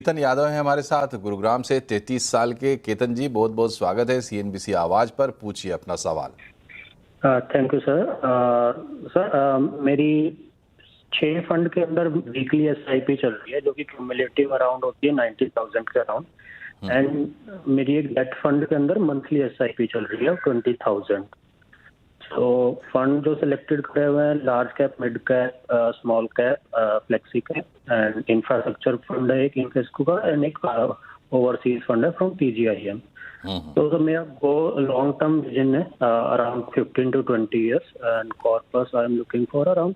केतन यादव हैं हमारे साथ गुरुग्राम से। 33 साल के केतन जी, बहुत बहुत स्वागत है सीएनबीसी आवाज पर। पूछिए अपना सवाल। Thank you sir. मेरी 6 फंड के अंदर वीकली एसआईपी चल रही है, जो कि क्यूमुलेटिव अराउंड होती है 90,000 के अराउंड। एंड मेरी एक डेट फंड के अंदर मंथली एसआईपी चल रही है 20,000। तो फंड जो सिलेक्टेड करे हुए हैं large cap, mid cap, small cap, flexi cap and infrastructure fund है एक इन्फेस्को का, एंड एक ओवरसीज फंड है फ्रॉम पीजीआईएम। तो मेरा लॉन्ग टर्म विजन है around 15 to 20 years, and corpus I am looking for around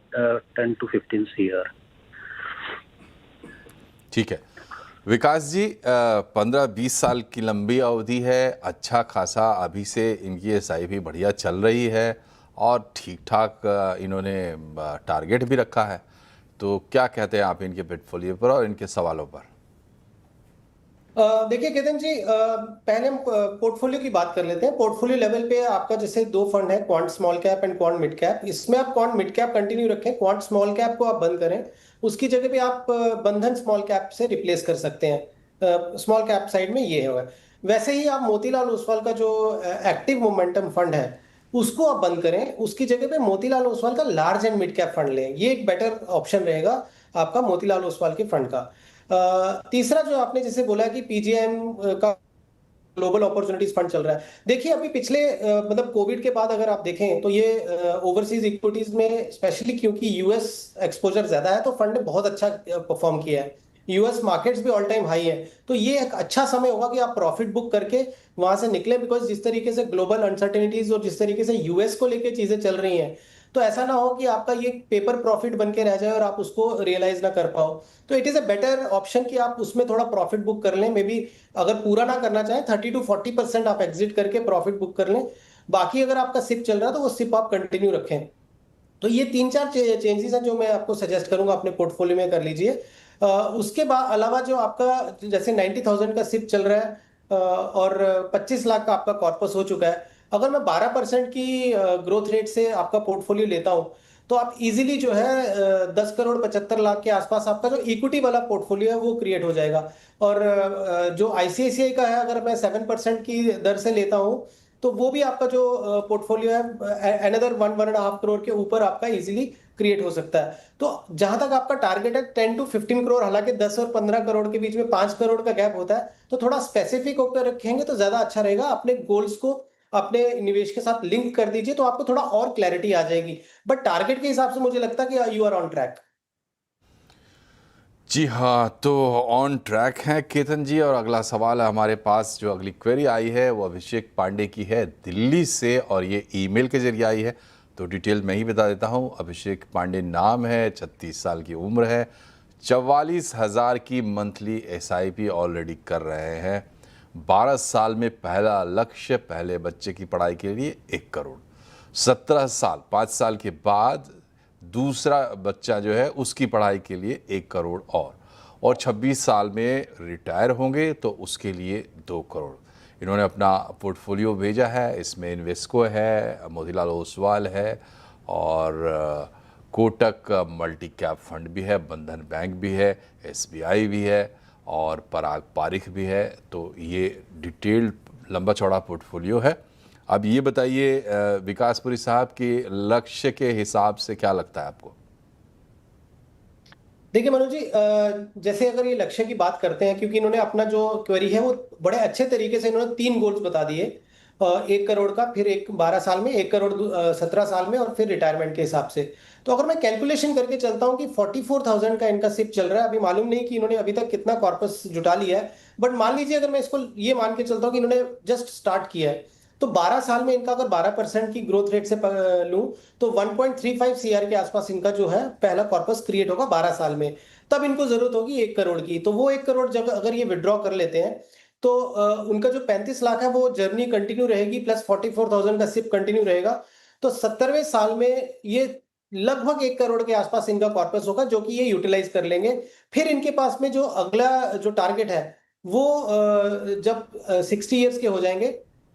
10 to 15 year. ठीक है विकास जी, 15-20 साल की लंबी अवधि है, अच्छा खासा अभी से इनकी एसआईपी बढ़िया चल रही है और ठीक ठाक इन्होंने टारगेट भी रखा है। तो क्या कहते हैं आप इनके पोर्टफोलियो पर और इनके सवालों पर? देखिए केतन जी, पहले हम पोर्टफोलियो की बात कर लेते हैं। पोर्टफोलियो लेवल पे आपका जैसे दो फंड है, quant small cap and quant mid cap. इसमें आप क्वांट मिड कैप कंटिन्यू रखें, क्वांट स्मॉल कैप को आप बंद करें। उसकी जगह पे आप बंधन स्मॉल कैप से रिप्लेस कर सकते हैं। स्मॉल कैप साइड में ये है। वैसे ही आप मोतीलाल ओसवाल का जो एक्टिव मोमेंटम फंड है उसको आप बंद करें, उसकी जगह पे मोतीलाल ओसवाल का large and mid cap fund लें। ये एक बेटर ऑप्शन रहेगा आपका मोतीलाल ओसवाल के फंड का। तीसरा जो आपने जैसे बोला कि पीजीएम का ग्लोबल अपॉर्चुनिटीज फंड चल रहा है। देखिए अभी पिछले मतलब कोविड के बाद अगर आप देखें तो ये ओवरसीज इक्विटीज में स्पेशली क्योंकि यूएस एक्सपोजर ज्यादा है तो फंड ने बहुत अच्छा परफॉर्म किया है। यूएस मार्केट्स भी ऑल टाइम हाई है, तो ये एक अच्छा समय होगा कि आप प्रॉफिट बुक करके वहां से निकले। बिकॉज जिस तरीके से ग्लोबल अनसर्टेनिटीज और जिस तरीके से यूएस को लेके चीजें चल रही हैं, तो ऐसा ना हो कि आपका ये पेपर प्रॉफिट बन के रह जाए और आप उसको रियलाइज ना कर पाओ। तो it is a better option कि आप उसमें थोड़ा प्रॉफिट बुक कर लें। मे बी अगर पूरा ना करना चाहें 30 to 40% आप एग्जिट करके प्रॉफिट बुक कर लें। बाकी अगर आपका सिप चल रहा है तो वो सिप आप कंटिन्यू रखें। तो ये 3-4 चेंजेस हैं जो मैं आपको सजेस्ट करूंगा अपने पोर्टफोलियो में कर लीजिए। उसके बाद अलावा जो आपका जैसे 90,000 का सिप चल रहा है और 25 लाख का आपका कॉर्पस हो चुका है, अगर मैं 12% की ग्रोथ रेट से आपका पोर्टफोलियो लेता हूं तो आप इजीली जो है 10 करोड़ 75 लाख के आसपास आपका जो इक्विटी वाला पोर्टफोलियो है वो क्रिएट हो जाएगा। और जो आईसीआईसीआई का है अगर मैं 7% की दर से लेता हूं तो वो भी आपका जो पोर्टफोलियो है अनदर 1.5 करोड़ के ऊपर आपका इजीली क्रिएट हो सकता है। तो जहां तक आपका टारगेट है 10 to 15 करोड़, हालांकि 10 और 15 करोड़ के बीच में 5 करोड़ का गैप होता है, तो थोड़ा स्पेसिफिक होकर रखेंगे तो ज्यादा अच्छा रहेगा। अपने गोल्स को अपने निवेश के साथ लिंक कर दीजिए तो आपको थोड़ा और क्लैरिटी आ जाएगी। बट टारगेट के हिसाब से मुझे लगता है कि यू आर ऑन ट्रैक। जी हाँ, तो ऑन ट्रैक हैं केतन जी। और अगला सवाल है हमारे पास, जो अगली क्वेरी आई है वो अभिषेक पांडे की है दिल्ली से, और ये ईमेल के जरिए आई है। तो डिटेल मैं ही बता देता हूँ। अभिषेक पांडे नाम है, 36 साल की उम्र है, 44,000 की मंथली एसआईपी ऑलरेडी कर रहे हैं। 12 साल में पहला लक्ष्य, पहले बच्चे की पढ़ाई के लिए 1 करोड़। 17 साल, 5 साल के बाद दूसरा बच्चा जो है उसकी पढ़ाई के लिए 1 करोड़ और 26 साल में रिटायर होंगे तो उसके लिए 2 करोड़। इन्होंने अपना पोर्टफोलियो भेजा है। इसमें इन्वेस्को है, मोतीलाल ओसवाल है और कोटक मल्टी कैप फंड भी है, बंधन बैंक भी है, एसबीआई भी है और पराग पारिख भी है। तो ये डिटेल्ड लंबा चौड़ा पोर्टफोलियो है। अब ये बताइए विकासपुरी साहब कि लक्ष्य के हिसाब से क्या लगता है आपको? देखिए मनोज जी, जैसे अगर ये लक्ष्य की बात करते हैं, क्योंकि इन्होंने अपना जो क्वेरी है वो बड़े अच्छे तरीके से इन्होंने 3 गोल्स बता दिए। 1 करोड़ का, फिर 12 साल में, 1 करोड़ 17 साल में और फिर रिटायरमेंट के हिसाब से। तो अगर मैं कैलकुलेशन करके चलता हूं कि 44,000 का इनका सिप चल रहा है। अभी मालूम नहीं कि इन्होंने अभी तक कितना कॉर्पस जुटा लिया है, बट मान लीजिए अगर मैं इसको ये मान के चलता हूं कि इन्होंने जस्ट स्टार्ट किया है, तो 12 साल में इनका अगर 12% की ग्रोथ रेट से लूं तो 1.35 सीआर के आसपास इनका जो है पहला कॉर्पस क्रिएट होगा 12 साल में। तब इनको जरूरत होगी 1 करोड़ की। तो वो 1 करोड़ जब अगर ये विड्रॉ कर लेते हैं तो उनका जो 35 लाख है वो जर्नी कंटिन्यू रहेगी, प्लस 44,000 का सिप कंटिन्यू रहेगा। तो 70वें साल में ये लगभग 1 करोड़ के आसपास इनका कॉर्पस होगा, जो कि ये यूटिलाइज कर लेंगे। फिर इनके पास में जो अगला जो टारगेट है वो जब 60 ईयर्स के हो जाएंगे,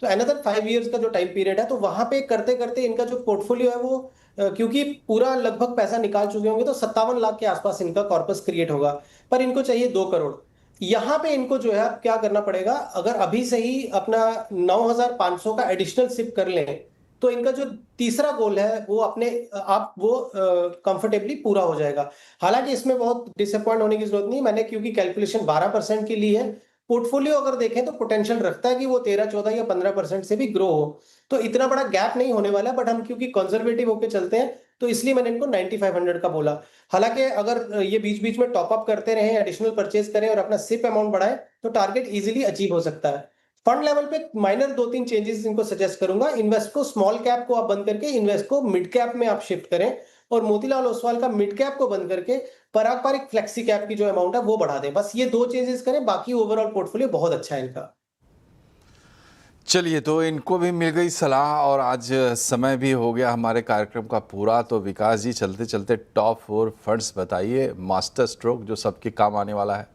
तो अनदर 5 ईयर्स का जो टाइम पीरियड है, तो वहां पे करते करते इनका जो पोर्टफोलियो है वो क्योंकि पूरा लगभग पैसा निकाल चुके होंगे, तो 57 लाख के आसपास इनका कॉर्पस क्रिएट होगा। पर इनको चाहिए 2 करोड़। यहाँ पे इनको जो है अब क्या करना पड़ेगा, अगर अभी से ही अपना 9,500 का एडिशनल सिप कर लें तो इनका जो तीसरा गोल है वो अपने आप वो कंफर्टेबली पूरा हो जाएगा। हालांकि इसमें बहुत डिसअपॉइंट होने की जरूरत नहीं, मैंने क्योंकि कैलकुलेशन 12% की ली है। पोर्टफोलियो अगर देखें तो पोटेंशियल रखता है कि वो 13, 14 या 15% से भी ग्रो हो, तो इतना बड़ा गैप नहीं होने वाला। बट हम क्योंकि कंजर्वेटिव होकर चलते हैं तो इसलिए मैंने इनको 9500 का बोला। हालांकि अगर ये बीच बीच में टॉप अप करते रहें, एडिशनल परचेज करें और अपना सिप अमाउंट बढ़ाएं तो टारगेट इजीली अचीव हो सकता है। फंड लेवल पे माइनर 2-3 चेंजेस इनको सजेस्ट करूंगा। इन्वेस्ट को स्मॉल कैप को आप बंद करके इन्वेस्ट को मिड कैप में आप शिफ्ट करें, और मोतीलाल ओसवाल का मिड कैप को बंद करके पारंपरिक फ्लेक्सी कैप की जो अमाउंट है वो बढ़ा दें। बस ये 2 चेंजेस करें, बाकी ओवरऑल पोर्टफोलियो बहुत अच्छा है इनका। चलिए, तो इनको भी मिल गई सलाह और आज समय भी हो गया हमारे कार्यक्रम का पूरा। तो विकास जी, चलते चलते टॉप 4 फंड्स बताइए, मास्टर स्ट्रोक, जो सबके काम आने वाला है।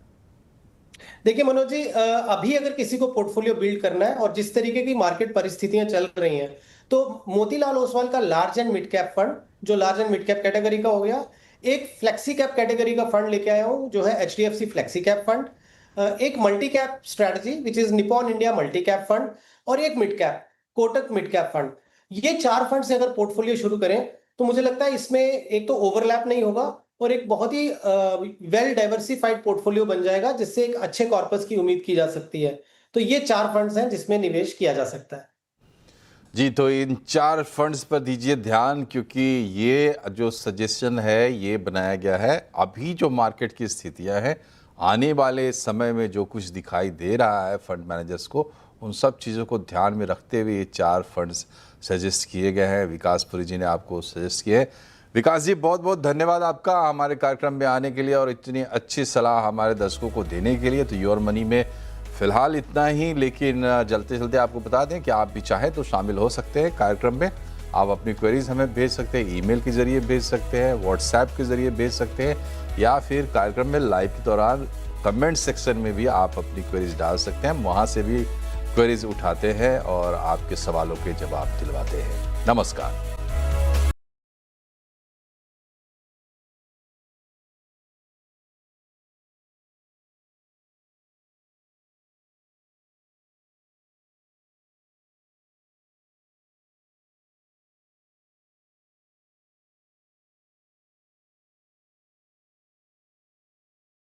देखिए मनोज जी, अभी अगर किसी को पोर्टफोलियो बिल्ड करना है और जिस तरीके की मार्केट परिस्थितियां चल रही हैं, तो मोतीलाल ओसवाल का large and mid cap fund, जो large and mid cap category का हो गया। एक फ्लेक्सी कैप कैटेगरी का फंड लेके आया हूं जो है HDFC फ्लेक्सी कैप फंड। एक multi cap strategy which is Nippon India multi cap fund, और एक mid cap Kotak mid cap fund. ये 4 फंड से अगर पोर्टफोलियो शुरू करें तो मुझे लगता है इसमें एक तो ओवरलैप नहीं होगा और एक बहुत ही वेल डाइवर्सिफाइड पोर्टफोलियो बन जाएगा, जिससे एक अच्छे कॉर्पस की उम्मीद की जा सकती है। तो ये 4 फंड्स हैं जिसमें निवेश किया जा सकता है। जी, तो इन 4 फंड्स पर दीजिए ध्यान, क्योंकि ये जो सजेशन है ये बनाया गया है अभी जो मार्केट की स्थितियां हैं, आने वाले समय में जो कुछ दिखाई दे रहा है फंड मैनेजर्स को, उन सब चीज़ों को ध्यान में रखते हुए ये 4 फंड्स सजेस्ट किए गए हैं। विकास पुरी जी ने आपको सजेस्ट किए हैं। विकास जी, बहुत बहुत धन्यवाद आपका हमारे कार्यक्रम में आने के लिए और इतनी अच्छी सलाह हमारे दर्शकों को देने के लिए। तो योर मनी में फ़िलहाल इतना ही, लेकिन चलते चलते आपको बता दें कि आप भी चाहें तो शामिल हो सकते हैं कार्यक्रम में। आप अपनी क्वेरीज हमें भेज सकते हैं, ईमेल के ज़रिए भेज सकते हैं, व्हाट्सएप के ज़रिए भेज सकते हैं, या फिर कार्यक्रम में लाइव के दौरान कमेंट सेक्शन में भी आप अपनी क्वेरीज डाल सकते हैं। वहाँ से भी क्वेरीज उठाते हैं और आपके सवालों के जवाब दिलवाते हैं। नमस्कार।